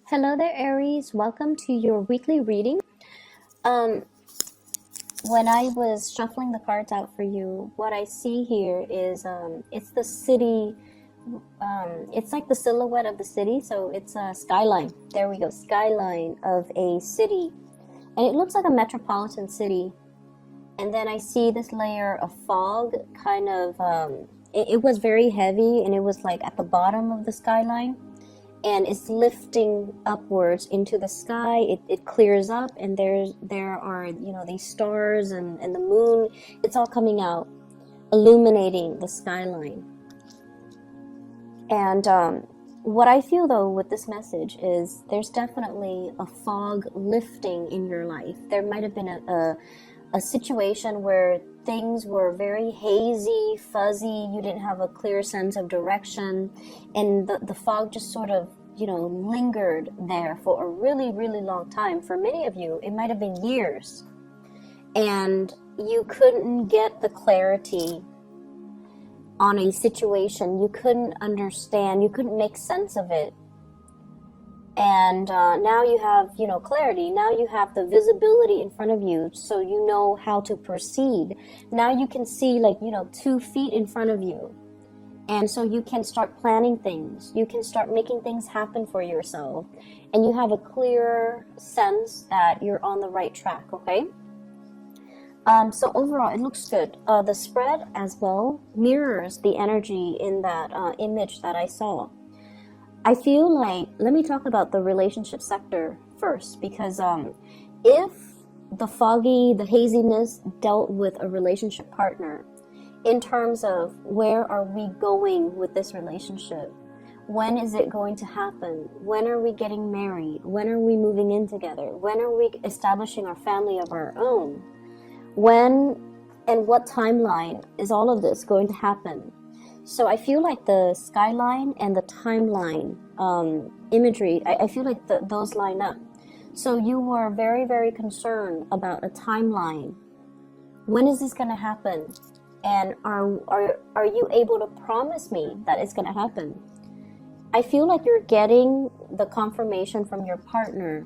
Hello there, Aries. Welcome to your weekly reading. Um, when I was shuffling the cards out for you, what I see here is it's the city. It's like the silhouette of the city, so it's a skyline. There we go, skyline of a city, and it looks like a metropolitan city. And then I see this layer of fog, kind of. It was very heavy, and it was like at the bottom of the skyline. And it's lifting upwards into the sky. It clears up, and there are these stars and the moon. It's all coming out, illuminating the skyline. And what I feel though with this message is there's definitely a fog lifting in your life. There might have been a situation where things were very hazy, fuzzy, you didn't have a clear sense of direction, and the fog just sort of, lingered there for a really, really long time. For many of you, it might have been years, and you couldn't get the clarity on a situation. You couldn't understand, you couldn't make sense of it. And now you have, clarity. Now you have the visibility in front of you, so you know how to proceed. Now you can see 2 feet in front of you. And so you can start planning things. You can start making things happen for yourself. And you have a clear sense that you're on the right track, okay? So overall, it looks good. The spread as well mirrors the energy in that image that I saw. I feel like, let me talk about the relationship sector first, because if the haziness dealt with a relationship partner, in terms of where are we going with this relationship? When is it going to happen? When are we getting married? When are we moving in together? When are we establishing our family of our own? When and what timeline is all of this going to happen? So I feel like the skyline and the timeline imagery, I feel like those line up. So you were very, very concerned about a timeline. When is this going to happen? And are you able to promise me that it's going to happen? I feel like you're getting the confirmation from your partner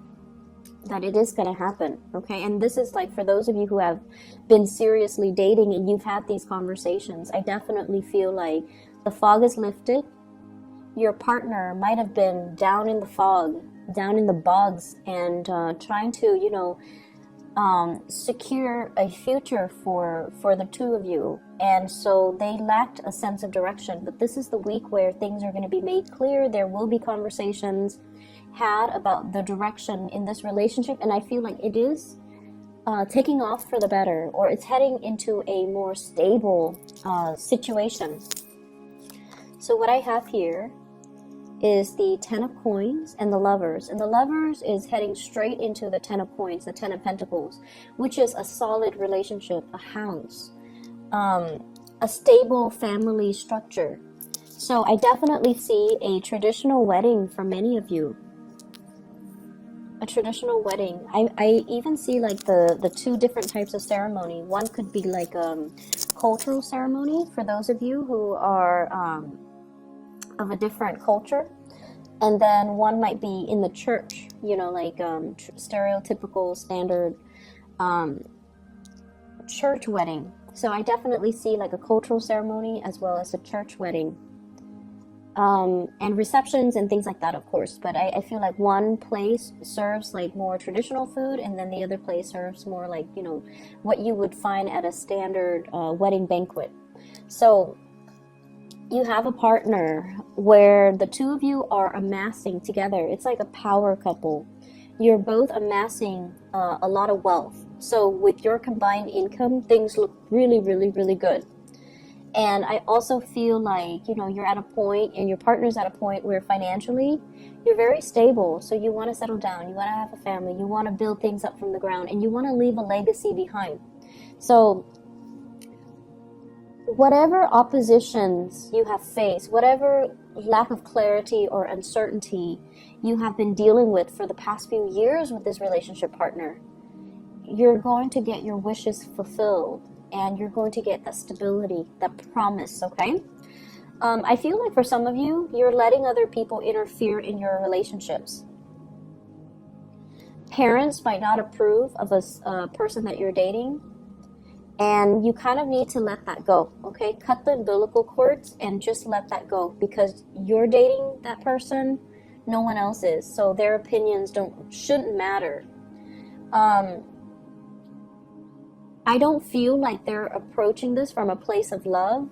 that it is going to happen, okay? And this is like for those of you who have been seriously dating and you've had these conversations, I definitely feel like the fog is lifted. Your partner might have been down in the fog, down in the bogs, and trying to, secure a future for the two of you. And so they lacked a sense of direction. But this is the week where things are going to be made clear. There will be conversations had about the direction in this relationship, and I feel like it is taking off for the better, or it's heading into a more stable situation. So what I have here is the 10 of coins and the lovers, and the lovers is heading straight into the 10 of coins, the 10 of pentacles, which is a solid relationship, a house, a stable family structure. So I definitely see a traditional wedding for many of you. A traditional wedding. I even see like the 2 different types of ceremony. One could be like cultural ceremony for those of you who are of a different culture, and then one might be in the church, stereotypical standard church wedding. So I definitely see like a cultural ceremony as well as a church wedding. And receptions and things like that, of course. But I feel like one place serves like more traditional food, and then the other place serves more like, what you would find at a standard wedding banquet. So you have a partner where the two of you are amassing together. It's like a power couple. You're both amassing a lot of wealth. So with your combined income, things look really, really, really good. And I also feel like, you're at a point, and your partner's at a point where financially you're very stable. So you want to settle down, you want to have a family, you want to build things up from the ground, and you want to leave a legacy behind. So whatever oppositions you have faced, whatever lack of clarity or uncertainty you have been dealing with for the past few years with this relationship partner, you're going to get your wishes fulfilled. And you're going to get that stability, that promise, okay? I feel like for some of you, you're letting other people interfere in your relationships. Parents might not approve of a person that you're dating, and you kind of need to let that go, okay? Cut the umbilical cords and just let that go, because you're dating that person, no one else is, so their opinions shouldn't matter. I don't feel like they're approaching this from a place of love.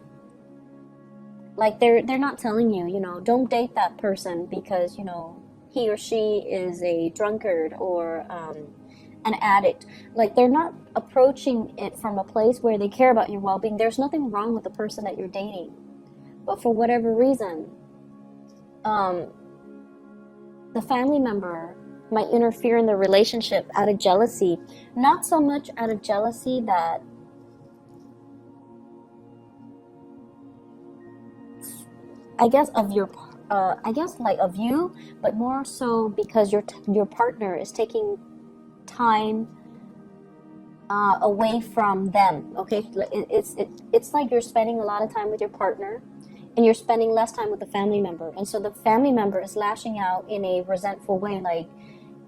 Like they're not telling you, you know, don't date that person because, you know, he or she is a drunkard or an addict. Like they're not approaching it from a place where they care about your well-being. There's nothing wrong with the person that you're dating, but for whatever reason, the family member might interfere in the relationship out of jealousy. Not so much out of jealousy that I guess of your like of you, but more so because your partner is taking time away from them. Okay, it's like you're spending a lot of time with your partner and you're spending less time with the family member, and so the family member is lashing out in a resentful way, like,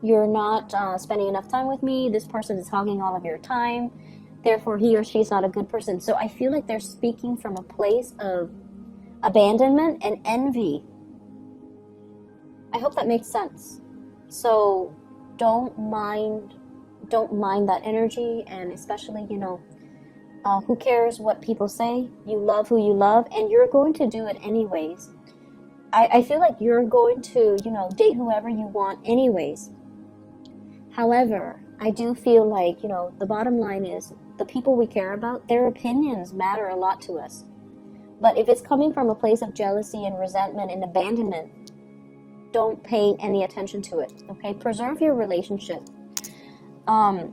you're not spending enough time with me, this person is hogging all of your time, therefore he or she is not a good person. So I feel like they're speaking from a place of abandonment and envy. I hope that makes sense. So don't mind that energy, and especially, you know, who cares what people say? You love who you love, and you're going to do it anyways. I feel like you're going to, you know, date whoever you want anyways. However, I do feel like, you know, the bottom line is the people we care about, their opinions matter a lot to us. But if it's coming from a place of jealousy and resentment and abandonment, don't pay any attention to it, okay? Preserve your relationship. I'm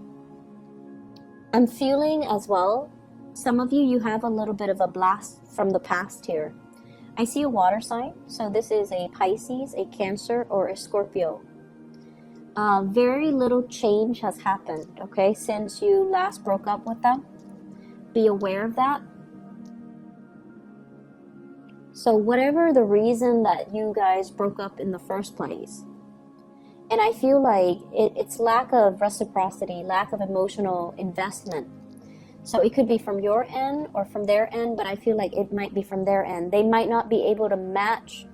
feeling as well, some of you have a little bit of a blast from the past here. I see a water sign, so this is a Pisces, a Cancer, or a Scorpio. Very little change has happened, okay, since you last broke up with them. Be aware of that. So whatever the reason that you guys broke up in the first place, and I feel like it's lack of reciprocity, lack of emotional investment. So it could be from your end or from their end, but I feel like it might be from their end. They might not be able to match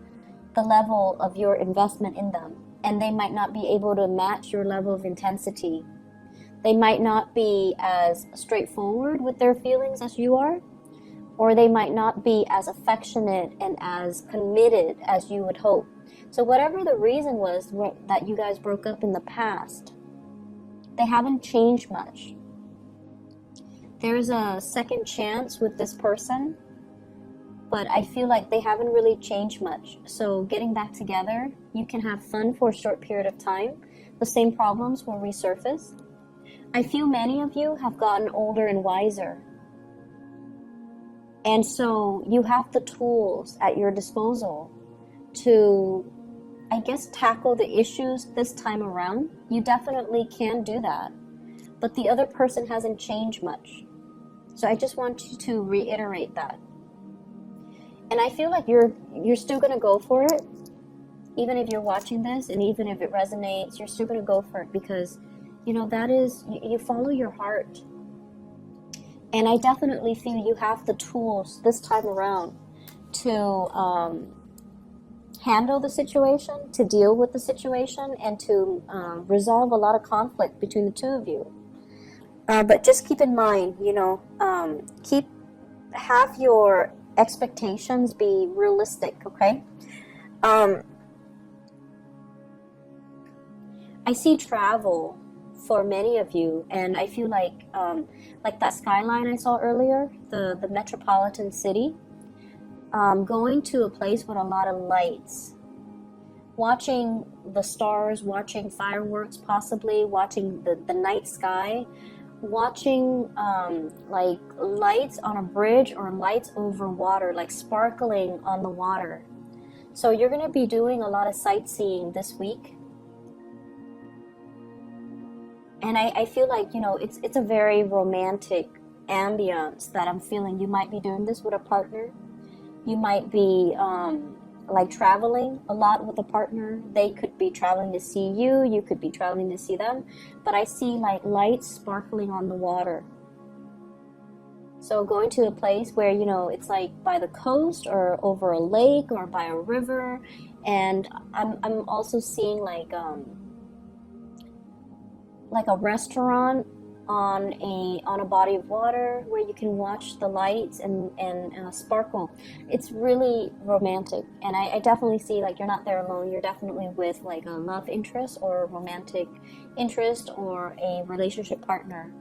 the level of your investment in them, and they might not be able to match your level of intensity. They might not be as straightforward with their feelings as you are, or they might not be as affectionate and as committed as you would hope. So whatever the reason was that you guys broke up in the past, they haven't changed much. There's a second chance with this person, but I feel like they haven't really changed much. So getting back together, you can have fun for a short period of time. The same problems will resurface. I feel many of you have gotten older and wiser. And so you have the tools at your disposal to, I guess, tackle the issues this time around. You definitely can do that. But the other person hasn't changed much. So I just want you to reiterate that. And I feel like you're still going to go for it. Even if you're watching this and even if it resonates, you're still going to go for it because, you know, that is, you follow your heart. And I definitely feel you have the tools this time around to handle the situation, to deal with the situation, and to resolve a lot of conflict between the two of you. But just keep in mind, you know, have your expectations be realistic, okay? I see travel for many of you, and I feel like that skyline I saw earlier, the metropolitan city, going to a place with a lot of lights, watching the stars, watching fireworks, possibly watching the night sky, watching like lights on a bridge or lights over water, like sparkling on the water. So you're going to be doing a lot of sightseeing this week. And I feel like, you know, it's a very romantic ambience that I'm feeling. You might be doing this with a partner. You might be like traveling a lot with a partner. They could be traveling to see you, you could be traveling to see them, but I see like lights sparkling on the water. So going to a place where, you know, it's like by the coast or over a lake or by a river. And I'm also seeing like a restaurant on a body of water where you can watch the lights and sparkle. It's really romantic, and I definitely see like you're not there alone. You're definitely with like a love interest or a romantic interest or a relationship partner.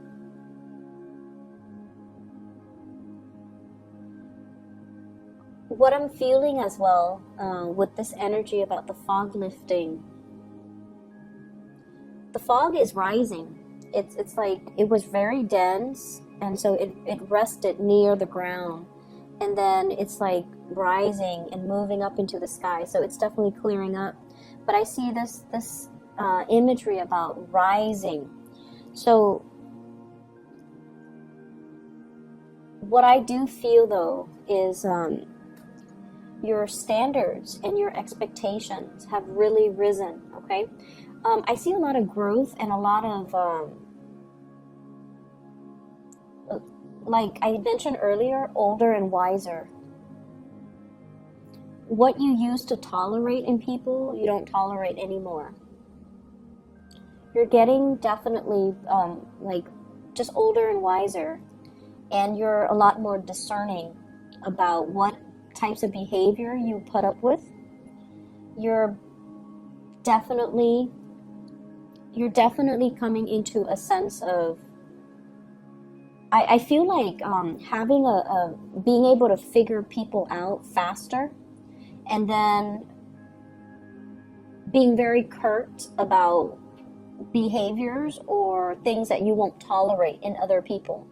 What I'm feeling as well with this energy about the fog lifting, the fog is rising. It's like it was very dense, and so it rested near the ground, and then it's like rising and moving up into the sky. So it's definitely clearing up. But I see this imagery about rising. So what I do feel though is your standards and your expectations have really risen. Okay. I see a lot of growth and a lot of, like I mentioned earlier, older and wiser. What you used to tolerate in people, you don't tolerate anymore. You're getting definitely like just older and wiser, and you're a lot more discerning about what types of behavior you put up with. You're definitely coming into a sense of, I feel like having being able to figure people out faster, and then being very curt about behaviors or things that you won't tolerate in other people.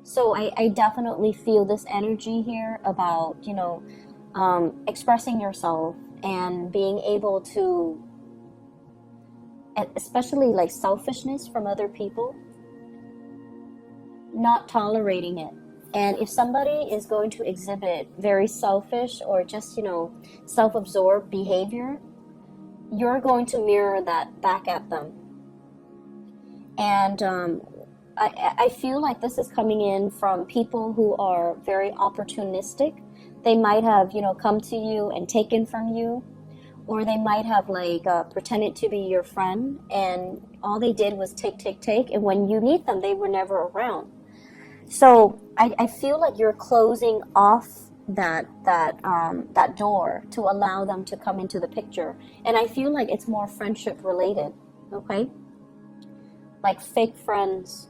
So I definitely feel this energy here about, you know, expressing yourself and being able to, especially like selfishness from other people, not tolerating it. And if somebody is going to exhibit very selfish or just, you know, self-absorbed behavior, you're going to mirror that back at them. And I feel like this is coming in from people who are very opportunistic. They might have, you know, come to you and taken from you, or they might have like pretended to be your friend, and all they did was take, and when you need them, they were never around. So I feel like you're closing off that door to allow them to come into the picture, and I feel like it's more friendship related. Okay, like fake friends.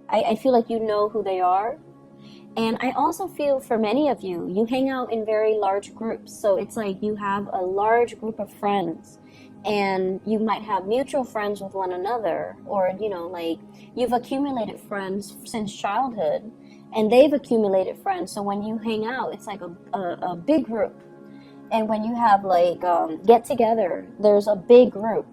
I feel like you know who they are. And I also feel for many of you, you hang out in very large groups. So it's like you have a large group of friends, and you might have mutual friends with one another, or, you know, like you've accumulated friends since childhood, and they've accumulated friends. So when you hang out, it's like a big group. And when you have like get together, there's a big group.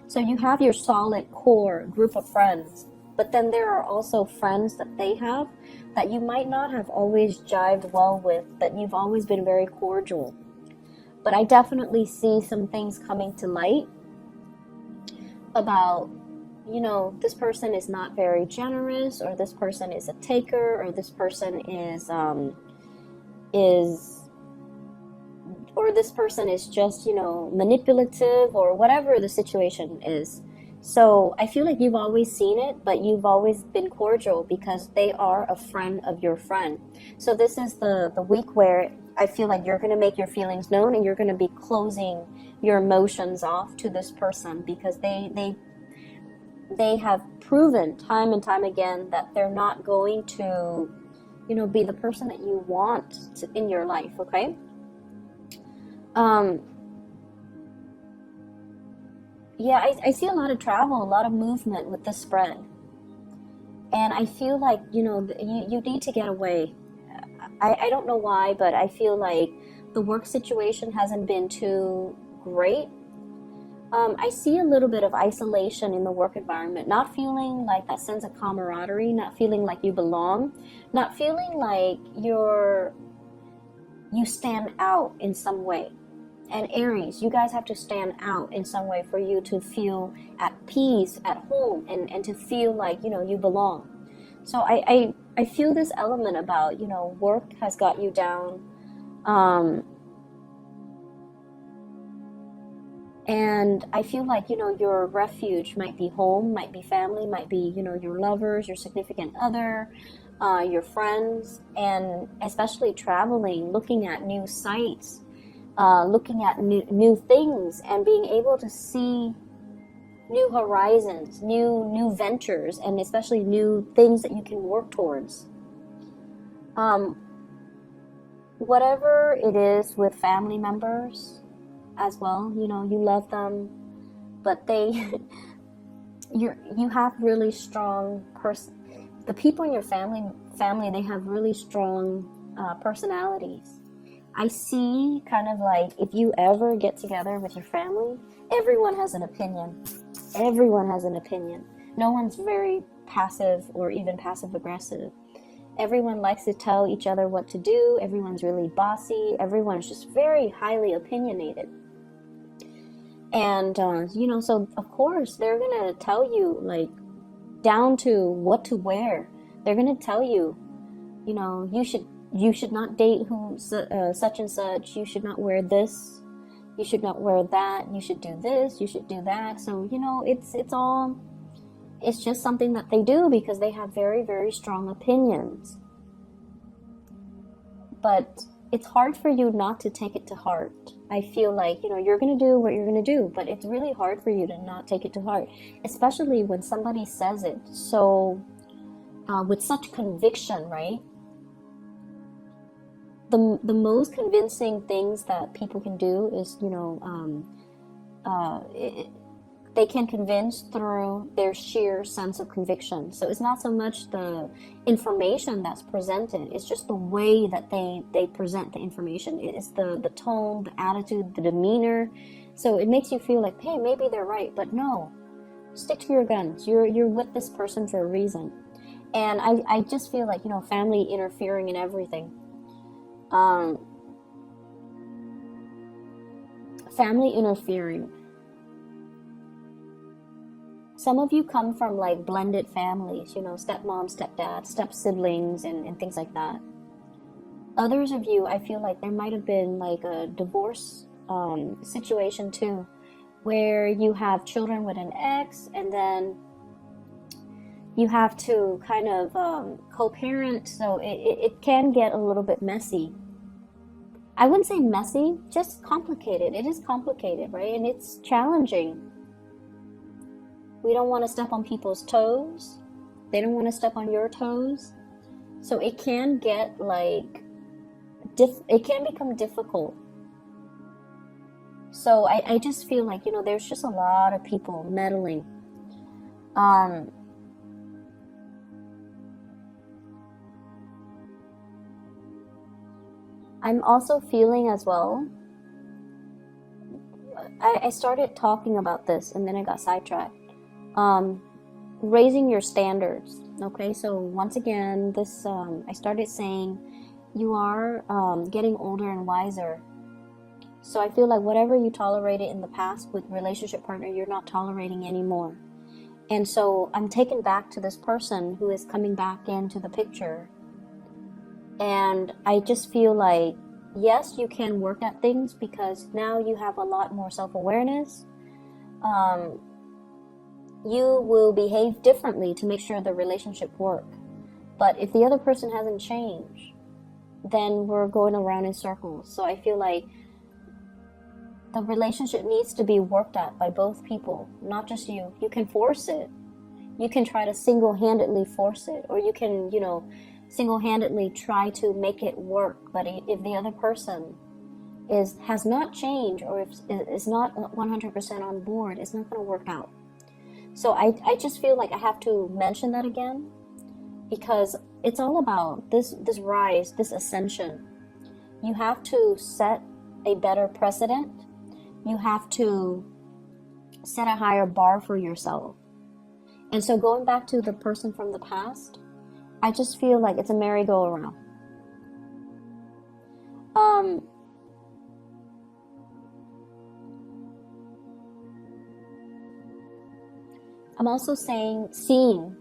So you have your solid core group of friends. But then there are also friends that they have that you might not have always jived well with, but you've always been very cordial. But I definitely see some things coming to light about, you know, this person is not very generous, or this person is a taker, or this person is or this person is just, you know, manipulative, or whatever the situation is. So I feel like you've always seen it, but you've always been cordial because they are a friend of your friend. So this is the week where I feel like you're going to make your feelings known, and you're going to be closing your emotions off to this person, because they have proven time and time again that they're not going to, you know, be the person that you want in your life. Okay. Yeah, I see a lot of travel, a lot of movement with this spread. And I feel like, you know, you need to get away. I don't know why, but I feel like the work situation hasn't been too great. I see a little bit of isolation in the work environment, not feeling like that sense of camaraderie, not feeling like you belong, not feeling like you're you stand out in some way. And Aries, you guys have to stand out in some way for you to feel at peace, at home, and to feel like, you belong. So I feel this element about, work has got you down. And I feel like, your refuge might be home, might be family, might be, your lovers, your significant other, your friends, and especially traveling, looking at new sights, looking at new things, and being able to see new horizons, new ventures, and especially new things that you can work towards. Whatever it is with family members as well, you love them, but you have really strong the people in your family, they have really strong personalities. I see kind of like, if you ever get together with your family, everyone has an opinion. Everyone has an opinion. No one's very passive or even passive aggressive. Everyone likes to tell each other what to do. Everyone's really bossy. Everyone's just very highly opinionated. And, so of course they're going to tell you, like, down to what to wear. They're going to tell you, you should not date such and such. You should not wear this. You should not wear that. You should do this. You should do that. So, it's just something that they do because they have very, very strong opinions. But it's hard for you not to take it to heart. I feel like, you're going to do what you're going to do, but it's really hard for you to not take it to heart, especially when somebody says it so with such conviction, right? The most convincing things that people can do is, they can convince through their sheer sense of conviction. So it's not so much the information that's presented, it's just the way that they present the information. It's the tone, the attitude, the demeanor. So it makes you feel like, hey, maybe they're right, but no. Stick to your guns. You're with this person for a reason. And I just feel like, family interfering in everything. Family interfering. Some of you come from like blended families, stepmom, stepdad, step siblings, and things like that. Others of you, I feel like there might have been like a divorce situation too, where you have children with an ex, and then you have to kind of co-parent, so it can get a little bit messy. I wouldn't say messy, just complicated. It is complicated, right? And it's challenging. We don't want to step on people's toes. They don't want to step on your toes. So it can get like, it can become difficult. So I just feel like, there's just a lot of people meddling. I'm also feeling as well, I started talking about this and then I got sidetracked. Raising your standards. Okay, so once again, this I started saying you are getting older and wiser. So I feel like whatever you tolerated in the past with relationship partner, you're not tolerating anymore. And so I'm taken back to this person who is coming back into the picture. And I just feel like, yes, you can work at things because now you have a lot more self-awareness. You will behave differently to make sure the relationship works. But if the other person hasn't changed, then we're going around in circles. So I feel like the relationship needs to be worked at by both people, not just you. You can force it. You can try to single-handedly force it, or you can, single-handedly try to make it work. But if the other person has not changed, or is not 100% on board, it's not going to work out. So I just feel like I have to mention that again, because it's all about this rise, this ascension. You have to set a better precedent. You have to set a higher bar for yourself. And so going back to the person from the past, I just feel like it's a merry-go-round. Um, I'm also seeing,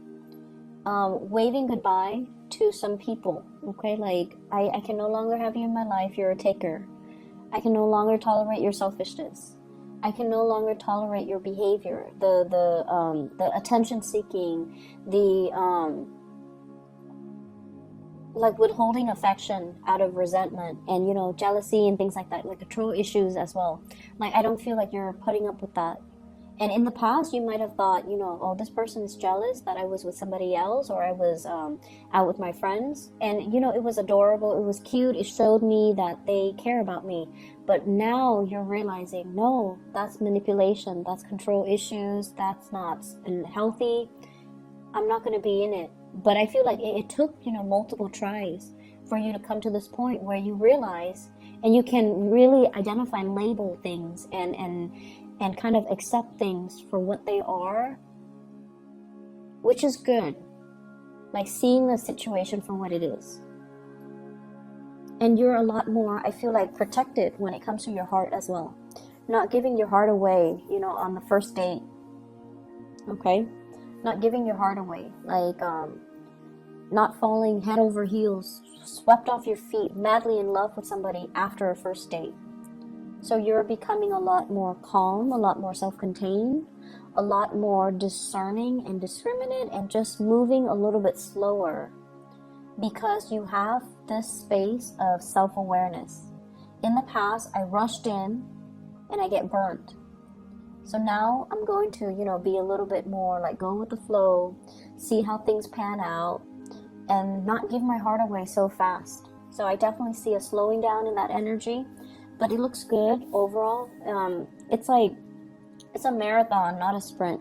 waving goodbye to some people. Okay, like I can no longer have you in my life. You're a taker. I can no longer tolerate your selfishness. I can no longer tolerate your behavior, the attention seeking, the like withholding affection out of resentment, and jealousy and things like that, like control issues as well. Like I don't feel like you're putting up with that. And in the past, you might have thought, oh, this person is jealous that I was with somebody else, or I was out with my friends. And, it was adorable. It was cute. It showed me that they care about me. But now you're realizing, no, that's manipulation. That's control issues. That's not healthy. I'm not going to be in it. But I feel like it took, multiple tries for you to come to this point where you realize, and you can really identify and label things and kind of accept things for what they are, which is good. Like seeing the situation for what it is. And you're a lot more, I feel like, protected when it comes to your heart as well. Not giving your heart away, on the first date. Okay? Not giving your heart away. Like, not falling head over heels, swept off your feet, madly in love with somebody after a first date. So you're becoming a lot more calm, a lot more self-contained, a lot more discerning and discriminate, and just moving a little bit slower because you have this space of self-awareness. In the past, I rushed in and I get burnt. So now I'm going to, be a little bit more like go with the flow, see how things pan out, and not give my heart away so fast. So I definitely see a slowing down in that energy. But it looks good overall. It's a marathon, not a sprint.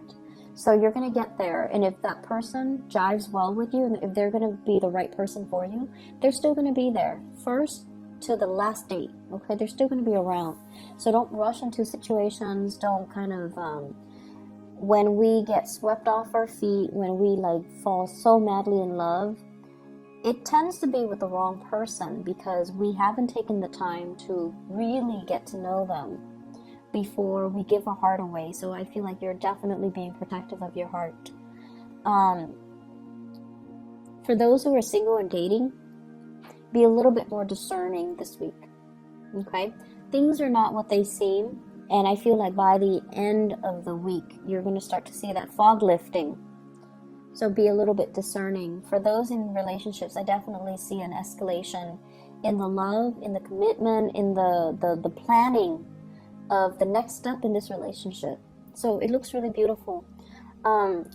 So you're going to get there. And if that person jives well with you, and if they're going to be the right person for you, they're still going to be there. First to the last date, okay? They're still going to be around. So don't rush into situations. Don't kind of, when we get swept off our feet, when we fall so madly in love, it tends to be with the wrong person because we haven't taken the time to really get to know them before we give our heart away. So I feel like you're definitely being protective of your heart. For those who are single and dating, be a little bit more discerning this week. Okay? Things are not what they seem. And I feel like by the end of the week, you're going to start to see that fog lifting. So be a little bit discerning. For those in relationships, I definitely see an escalation in the love, in the commitment, in the planning of the next step in this relationship. So it looks really beautiful.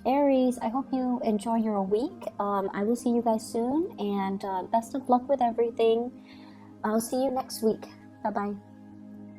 Aries, I hope you enjoy your week. I will see you guys soon, and best of luck with everything. I'll see you next week. Bye-bye.